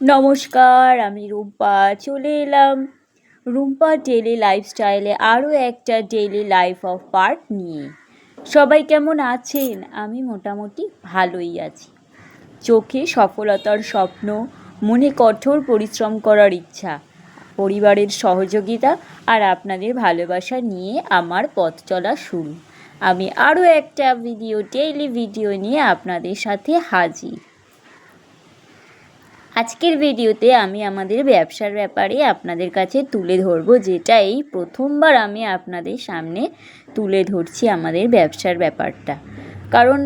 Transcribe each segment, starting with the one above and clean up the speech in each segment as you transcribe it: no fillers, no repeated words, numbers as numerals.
নমস্কার, আমি রুম্পা চলে এলাম রুম্পা ডেইলি লাইফস্টাইলে আরও একটা ডেইলি লাইফ অফ পার্ট নিয়ে। সবাই কেমন আছেন? আমি মোটামুটি ভালোই আছি। চোখে সফলতার স্বপ্ন, মনে কঠোর পরিশ্রম করার ইচ্ছা, পরিবারের সহযোগিতা আর আপনাদের ভালোবাসা নিয়ে আমার পথ চলা শুরু। আমি আরও একটা ডেইলি ভিডিও নিয়ে আপনাদের সাথে হাজির। আজকের ভিডিওতে আমি আমাদের ব্যবসার ব্যাপারে আপনাদের কাছে তুলে ধরবো, যেটা এই প্রথমবার আমি আপনাদের সামনে তুলে ধরছি আমাদের ব্যবসার ব্যাপারটা। কারণ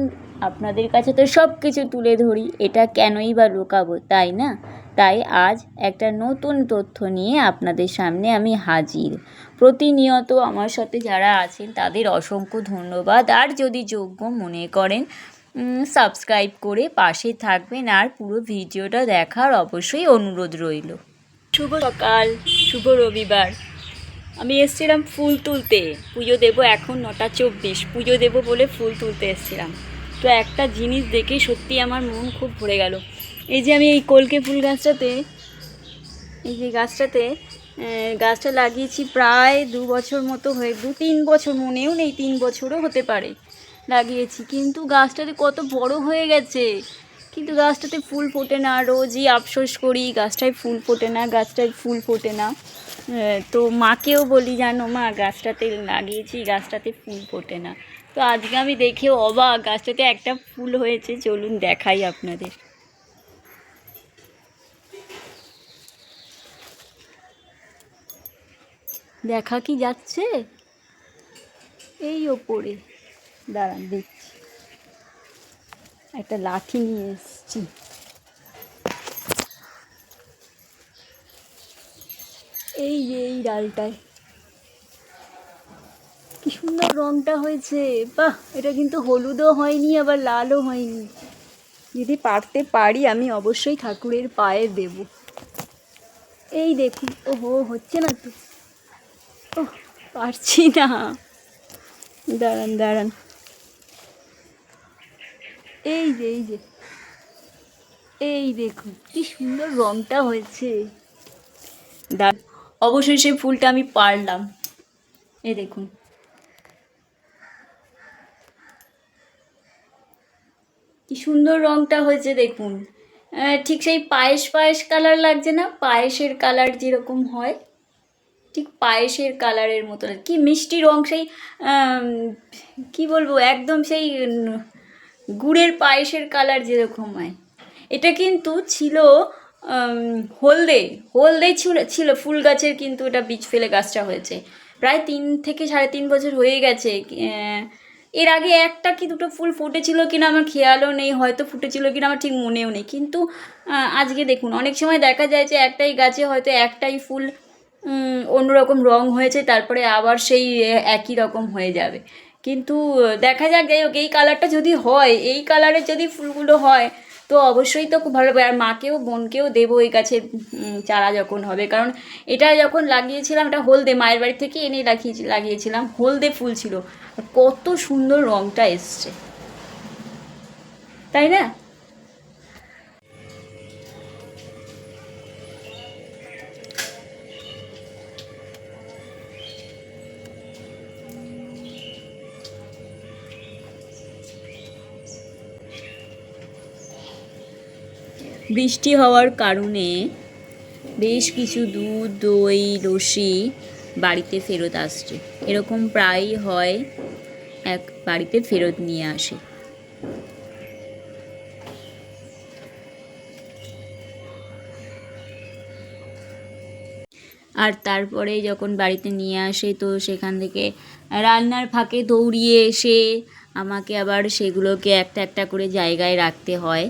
আপনাদের কাছে তো সব কিছু তুলে ধরি, এটা কেনই বা লুকাবো, তাই না? তাই আজ একটা নতুন তথ্য নিয়ে আপনাদের সামনে আমি হাজির। প্রতিনিয়ত আমার সাথে যারা আছেন তাদের অসংখ্য ধন্যবাদ। আর যদি যোগ্য মনে করেন সাবস্ক্রাইব করে পাশে থাকবেন আর পুরো ভিডিওটা দেখার অবশ্যই অনুরোধ রইল। শুভ সকাল, শুভ রবিবার। আমি এসেছিলাম ফুল তুলতে, পুজো দেবো। এখন 9:24, পুজো দেবো বলে ফুল তুলতে এসেছিলাম। তো একটা জিনিস দেখে সত্যি আমার মন খুব ভরে গেল। এই যে আমি এই কলকে ফুল গাছটাতে, এই যে গাছটা লাগিয়েছি প্রায় 2 বছর মতো হয়ে, 2-3 বছর, মনেও নেই, 3 বছরও হতে পারে লাগিয়েছি। কিন্তু গাছটাতে কত বড় হয়ে গেছে, কিন্তু গাছটাতে ফুল ফোটে না। রোজই আফসোস করি গাছটায় ফুল ফোটে না। তো মাকেও বলি, জানো মা, গাছটাতে লাগিয়েছি, গাছটাতে ফুল ফোটে না। তো আজকে আমি দেখেও অবাক, গাছটাতে একটা ফুল হয়েছে। চলুন দেখাই আপনাদের। দেখা কি যাচ্ছে? এই ওপরে দাঁড়ান, দেখছি। একটা লাঠি নিয়ে এসছি। এই যে এই ডালটায় কি সুন্দর রংটা হয়েছে, বাহ! এটা কিন্তু হলুদও হয়নি, আবার লালও হয়নি। যদি পারতে পারি আমি অবশ্যই ঠাকুরের পায়ে দেব। এই দেখুন, ওহো, হচ্ছে না তো, ওহ, পারছি না। দাঁড়ান, এই যে এই দেখুন কি সুন্দর রংটা হয়েছে। অবশ্যই সেই ফুলটা আমি পারলাম। এই দেখুন, কি সুন্দর রংটা হয়েছে দেখুন। ঠিক সেই পায়েস কালার লাগছে না? পায়েসের কালার যেরকম হয়, ঠিক পায়েসের কালারের মতো। কি মিষ্টি রং, সেই কি বলবো, একদম সেই গুড়ের পায়েসের কালার যেরকম হয়। এটা কিন্তু ছিল হলদে ছিল ফুল গাছের, কিন্তু এটা বীজ ফেলে গাছটা হয়েছে। প্রায় 3 থেকে 3.5 বছর হয়ে গেছে। এর আগে একটা কি দুটো ফুল ফুটেছিল কিনা আমার খেয়ালও নেই, হয়তো ফুটেছিল কিনা আমার ঠিক মনেও নেই। কিন্তু আজকে দেখুন, অনেক সময় দেখা যায় যে একটাই গাছে হয়তো একটাই ফুল অন্যরকম রং হয়েছে, তারপরে আবার সেই একই রকম হয়ে যাবে। কিন্তু দেখা যাক, যাই হোক, এই কালারটা যদি হয়, এই কালারের যদি ফুলগুলো হয়, তো অবশ্যই তো খুব ভালো হবে। আর মাকেও বোনকেও দেবো এই গাছের চারা যখন হবে। কারণ এটা যখন লাগিয়েছিলাম, এটা হলদে, মায়ের বাড়ি থেকে এনে লাগিয়েছিলাম, হলদে ফুল ছিল। কত সুন্দর রংটা এসছে, তাই না? বৃষ্টি হওয়ার কারণে বেশ কিছু দুধ, দই, লস্যি বাড়িতে ফেরত আসছে। এরকম প্রায়ই হয়, এক বাড়িতে ফেরত নিয়ে আসে। আর তারপরে যখন বাড়িতে নিয়ে আসে, তো সেখান থেকে রান্নার ফাঁকে দৌড়িয়ে এসে আমাকে আবার সেগুলোকে একটা একটা করে জায়গায় রাখতে হয়।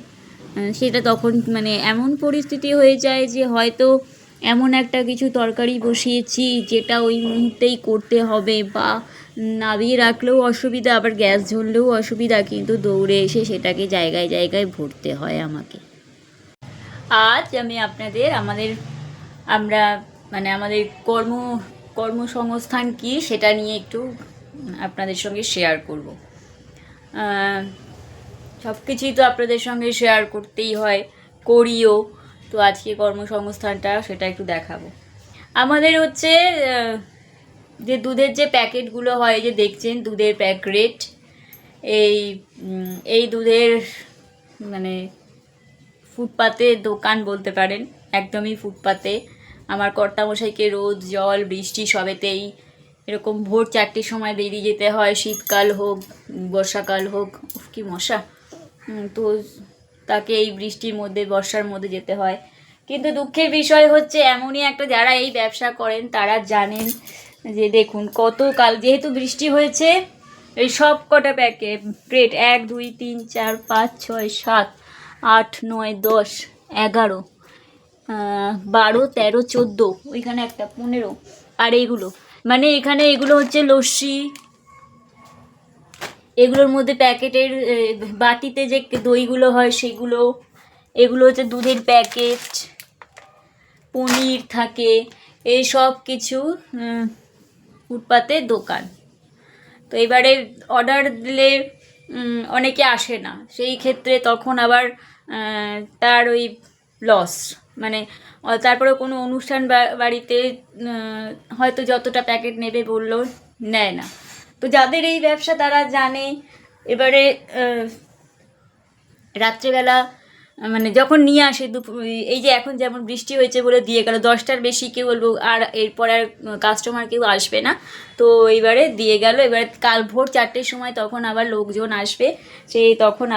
সেটা তখন মানে এমন পরিস্থিতি হয়ে যায় যে হয়তো এমন একটা কিছু তরকারি বসিয়েছি যেটা ওই মুহূর্তেই করতে হবে, বা নামিয়ে রাখলেও অসুবিধা, আবার গ্যাস জ্বললেও অসুবিধা, কিন্তু দৌড়ে এসে সেটাকে জায়গায় জায়গায় ভরতে হয় আমাকে। আজ আমি আপনাদের আমরা আমাদের কর্মসংস্থান কী সেটা নিয়ে একটু আপনাদের সঙ্গে শেয়ার করব। সব কিছুই তো আপনাদের সঙ্গে শেয়ার করতেই হয়, করিও। তো আজকে কর্মসংস্থানটা সেটা একটু দেখাবো। আমাদের হচ্ছে যে দুধের যে প্যাকেটগুলো হয়, যে দেখছেন দুধের প্যাকেট, এই দুধের মানে ফুটপাতে দোকান বলতে পারেন, একদমই ফুটপাতে। আমার কর্তামশাইকে রোদ জল বৃষ্টি সবেতেই এরকম ভোর 4টের সময় বেরিয়ে যেতে হয়, শীতকাল হোক বর্ষাকাল হোক। উফ কি মশা! তো তাকে এই বৃষ্টির মধ্যে বর্ষার মধ্যে যেতে হয়। কিন্তু দুঃখের বিষয় হচ্ছে এমনই একটা, যারা এই ব্যবসা করেন তারা জানেন যে দেখুন কত কাল যেহেতু বৃষ্টি হয়েছে, এই সব কটা ক্রেট 1 2 3 4 5 6 7 8 9 10 11 12 13 14, ওইখানে একটা 15, আর এইগুলো মানে এখানে এগুলো হচ্ছে লস্যি, এগুলোর মধ্যে প্যাকেটের বাটিতে যে দইগুলো হয় সেগুলো, এগুলো হচ্ছে দুধের প্যাকেট, পনির থাকে, এই সব কিছু ফুটপাতের দোকান। তো এবারে অর্ডার দিলে অনেকে আসে না, সেই ক্ষেত্রে তখন আবার তার ওই লস, মানে তারপরে কোনো অনুষ্ঠান বাড়িতে হয়তো যতটা প্যাকেট নেবে বললো নেয় না। তো যাদের এই ব্যবসা তারা জানে। এবারে রাত্রেবেলা মানে যখন নিয়ে আসে এই যে এখন যেমন বৃষ্টি হয়েছে বলে দিয়ে গেল, 10টার বেশি কেউ বলবো আর এরপর আর কাস্টমার কেউ আসবে না, তো এইবারে দিয়ে গেল। এবারে কাল ভোর 4টের সময় তখন আবার লোকজন আসবে, সেই তখন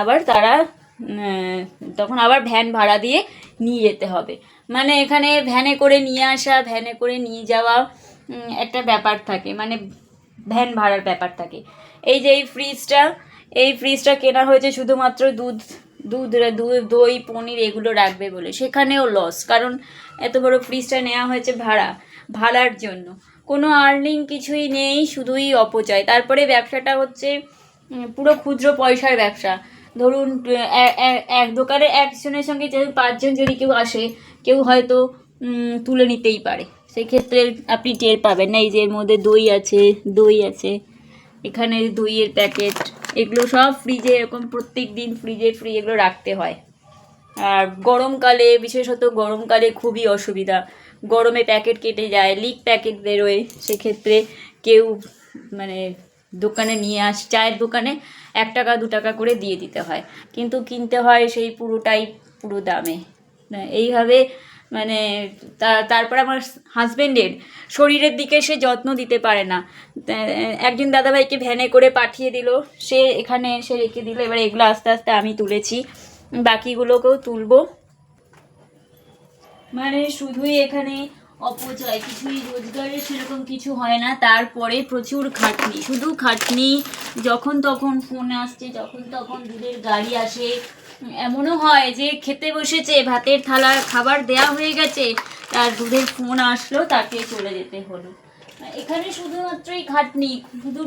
আবার ভ্যান ভাড়া দিয়ে নিয়ে যেতে হবে। মানে এখানে ভ্যানে করে নিয়ে আসা, ভ্যানে করে নিয়ে যাওয়া একটা ব্যাপার থাকে, মানে ভ্যান ভাড়ার ব্যাপার থাকে। এই যে এই ফ্রিজটা কেনা হয়েছে শুধুমাত্র দুধ দই পনির এগুলো রাখবে বলে, সেখানেও লস, কারণ এত বড় ফ্রিজটা নেওয়া হয়েছে ভাড়ার জন্য, কোনো আর্নিং কিছুই নেই, শুধুই অপচয়। তারপরে ব্যবসাটা হচ্ছে পুরো ক্ষুদ্র পয়সার ব্যবসা। ধরুন এক দোকানে একজনের সঙ্গে যদি 5জন যদি কেউ আসে, কেউ হয়তো তুলে নিতেই পারে, সেক্ষেত্রে আপনি টের পাবেন না। এই যে এর মধ্যে দই আছে, এখানে দইয়ের প্যাকেট, এগুলো সব ফ্রিজে এরকম প্রত্যেক দিন ফ্রি এগুলো রাখতে হয়। আর গরমকালে, বিশেষত গরমকালে খুবই অসুবিধা, গরমে প্যাকেট কেটে যায়, লিক প্যাকেট বেরোয়, সেক্ষেত্রে কেউ মানে দোকানে নিয়ে চায়ের দোকানে 1 টাকা 2 টাকা করে দিয়ে দিতে হয়, কিন্তু কিনতে হয় সেই পুরো দামে। এইভাবে মানে তারপর আমার হাজব্যান্ডের শরীরের দিকে সে যত্ন দিতে পারে না। একজন দাদাভাইকে ভ্যানে করে পাঠিয়ে দিল, সে এখানে এসে রেখে দিল। এবার এগুলো আস্তে আস্তে আমি তুলেছি, বাকিগুলোকেও তুলবো। মানে শুধুই এখানে অপচয়, কিছুই রোজগারের সেরকম কিছু হয় না। তারপরে প্রচুর খাটনি, শুধু খাটনি। যখন তখন ফোন আসছে, যখন তখন দুধের গাড়ি আসে। এমনও হয় যে খেতে বসেছে, ভাতের থালা খাবার দেয়া হয়ে গেছে, তার দুধের ফোন আসলো, তাকে চলে যেতে হলো। এখানে শুধুমাত্রই খাটনি, শুধু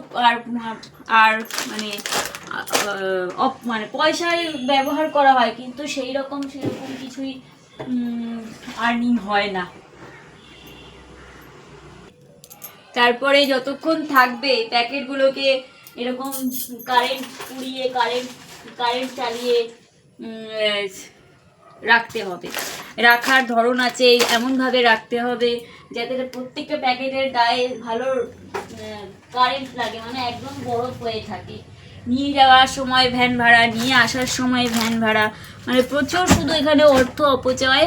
আর মানে মানে পয়সায় ব্যবহার করা হয়, কিন্তু সেরকম কিছুই আর্নিং হয় না। তারপরে যতক্ষণ থাকবে প্যাকেটগুলোকে এরকম কারেন্ট পুড়িয়ে কারেন্ট চালিয়ে রাখতে হবে। রাখার ধরন আছে, এমনভাবে রাখতে হবে যাতে প্রত্যেকটা প্যাকেটের গায়ে ভালো কারেন্ট লাগে, মানে একদম বরফ হয়ে থাকে। নিয়ে যাওয়ার সময় ভ্যান ভাড়া, নিয়ে আসার সময় ভ্যান ভাড়া, মানে প্রচুর শুধু এখানে অর্থ অপচয়,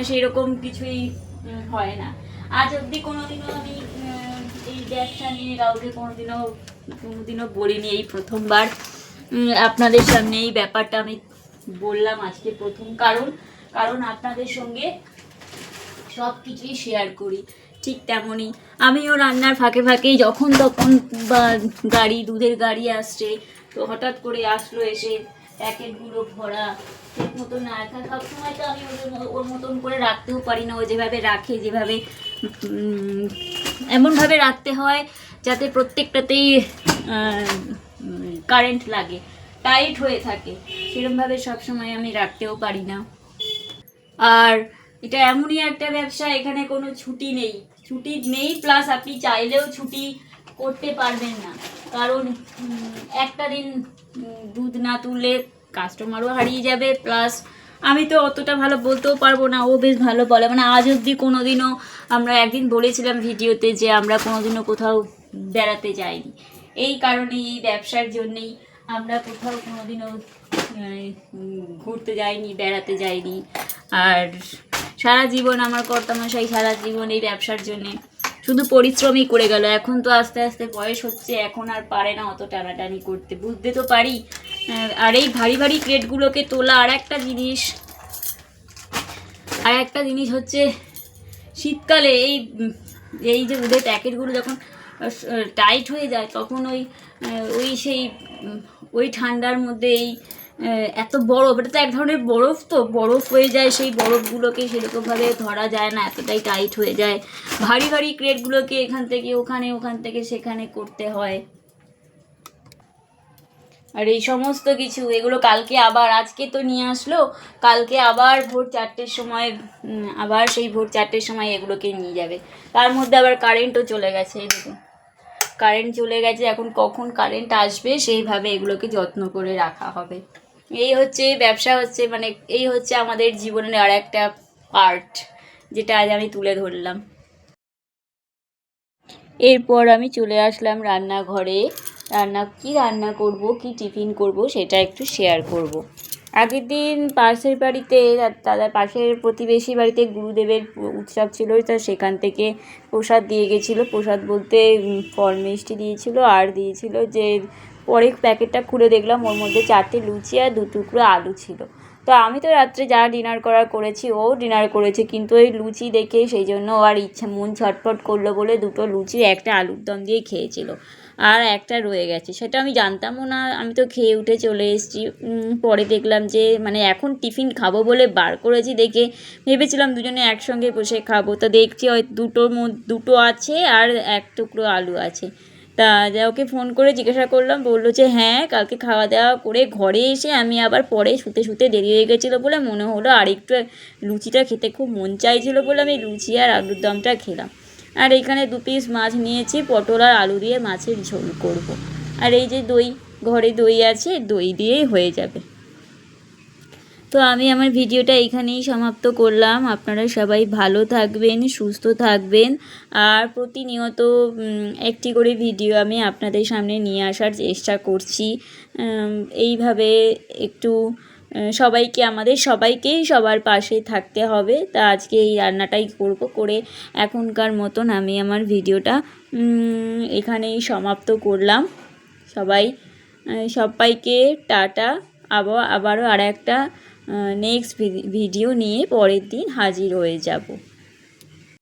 সেই রকম কিছুই হয় না। আজ অবধি কোনোদিনও আমি এই ব্যবসা নিয়ে কাউকে কোনোদিনও বলিনি, এই প্রথমবার আপনাদের সামনে এই ব্যাপারটা আমি বললাম আজকে প্রথম। কারণ আপনাদের সঙ্গে সব কিছুই শেয়ার করি। ঠিক তেমনই আমিও রান্নার ফাঁকে ফাঁকেই যখন তখন বা দুধের গাড়ি আসছে, তো হঠাৎ করে আসলো, এসে প্যাকেটগুলো ভরা, ঠিক মতন না রাখা, সবসময় তো আমি ওর মতন করে রাখতেও পারি না। ও যেভাবে রাখে, যেভাবে এমনভাবে রাখতে হয় যাতে প্রত্যেকটাতেই কারেন্ট লাগে, টাইট হয়ে থাকে, সেরকমভাবে সবসময় আমি রাখতেও পারি না। আর এটা এমনই একটা ব্যবসা, এখানে কোনো ছুটি নেই, প্লাস আপনি চাইলেও ছুটি করতে পারবেন না, কারণ একটা দিন দুধ না তুললে কাস্টমারও হারিয়ে যাবে, প্লাস আমি তো অতটা ভালো বলতেও পারবো না, ও বেশ ভালো বলে। মানে আজ অবধি কোনো দিনও, আমরা একদিন বলেছিলাম ভিডিওতে যে আমরা কোনো দিনও কোথাও বেড়াতে যাইনি, এই কারণে এই ব্যবসার জন্যেই আমরা কোথাও কোনো দিনও ঘুরতে যাইনি, বেড়াতে যাইনি। আর সারা জীবন আমার কর্তামশাই সারা জীবন এই ব্যবসার জন্যে শুধু পরিশ্রমই করে গেল। এখন তো আস্তে আস্তে বয়স হচ্ছে, এখন আর পারে না অত টানাটানি করতে, বুঝতে তো পারি। আর এই ভারী ভারী ক্রেটগুলোকে তোলা আর একটা জিনিস হচ্ছে, শীতকালে এই যে দুধের প্যাকেটগুলো যখন টাইট হয়ে যায়, তখন ওই ঠান্ডার মধ্যে এত বরফ, এটা তো এক ধরনের বরফ, তো বরফ হয়ে যায়, সেই বরফগুলোকে সেরকমভাবে ধরা যায় না, এতটাই টাইট হয়ে যায়। ভারী ভারী ক্রেটগুলোকে এখান থেকে ওখানে, ওখান থেকে সেখানে করতে হয়। আর এই সমস্ত কিছু এগুলো কালকে আবার, আজকে তো নিয়ে আসলো, কালকে আবার ভোর 4টের সময়, আবার সেই ভোর 4টের সময় এগুলোকে নিয়ে যাবে। তার মধ্যে আবার কারেন্টও চলে গেছে, এই দেখুন কারেন্ট চলে গেছে। এখন কখন কারেন্ট আসবে সেইভাবে এগুলোকে যত্ন করে রাখা হবে। এই হচ্ছে ব্যবসা, হচ্ছে মানে এই হচ্ছে আমাদের জীবনের আর একটা পার্ট, যেটা আজ আমি তুলে ধরলাম। এরপর আমি চলে আসলাম রান্নাঘরে। কি রান্না করব, কি টিফিন করব সেটা একটু শেয়ার করব। আগের দিন পাশের বাড়িতে, দাদার পাশের প্রতিবেশী বাড়িতে গুরুদেবের উৎসব ছিল, তা সেখান থেকে প্রসাদ দিয়ে গেছিলো। প্রসাদ বলতে ফল মিষ্টি দিয়েছিল, আর দিয়েছিল যে, পরে প্যাকেটটা খুলে দেখলাম ওর মধ্যে 4টে লুচি আর 2 টুকরো আলু ছিল। তো আমি তো রাত্রে যা ডিনার করার করেছি, ও ডিনার করেছে, কিন্তু ওই লুচি দেখে সেই জন্য আর মন ছটফট করলো বলে 2টো লুচি, একটা আলুর দম দিয়ে খেয়েছিল, আর একটা রয়ে গেছে। সেটা আমি জানতামও না, আমি তো খেয়ে উঠে চলে এসেছি। পরে দেখলাম যে, মানে এখন টিফিন খাবো বলে বার করেছি, দেখে ভেবেছিলাম দুজনে একসঙ্গে বসে খাবো, তো দেখছি ওই দুটো আছে আর 1 টুকরো আলু আছে। তা যা ওকে ফোন করে জিজ্ঞাসা করলাম, বললো যে হ্যাঁ, কালকে খাওয়া দাওয়া করে ঘরে এসে আমি আবার পরে শুতে দেরি হয়ে গেছিলো বলে মনে হলো আর একটু লুচিটা খেতে খুব মন চাইছিলো বলে আমি লুচি আর আলুর দমটা খেলাম। আর এইখানে 2 পিস মাছ নিয়েছি, পটল আর আলু দিয়ে মাছের ঝোল করব। আর এই যে দই, ঘরে দই আছে, দই দিয়েই হয়ে যাবে। তো আমি আমার ভিডিওটা এইখানেই সমাপ্ত করলাম। আপনারা সবাই ভালো থাকবেন, সুস্থ থাকবেন, আর প্রতিনিয়ত একটি করে ভিডিও আমি আপনাদের সামনে নিয়ে আসার চেষ্টা করছি। এইভাবে একটু আমাদের সবাইকেই সবার পাশে থাকতে হবে। তা আজকে এই রান্নাটাই করে এখনকার মতন আমি আমার ভিডিওটা এখানেই সমাপ্ত করলাম। সবাইকে টাটা। আবারও আর একটা নেক্সট ভিডিও নিয়ে পরের দিন হাজির হয়ে যাব।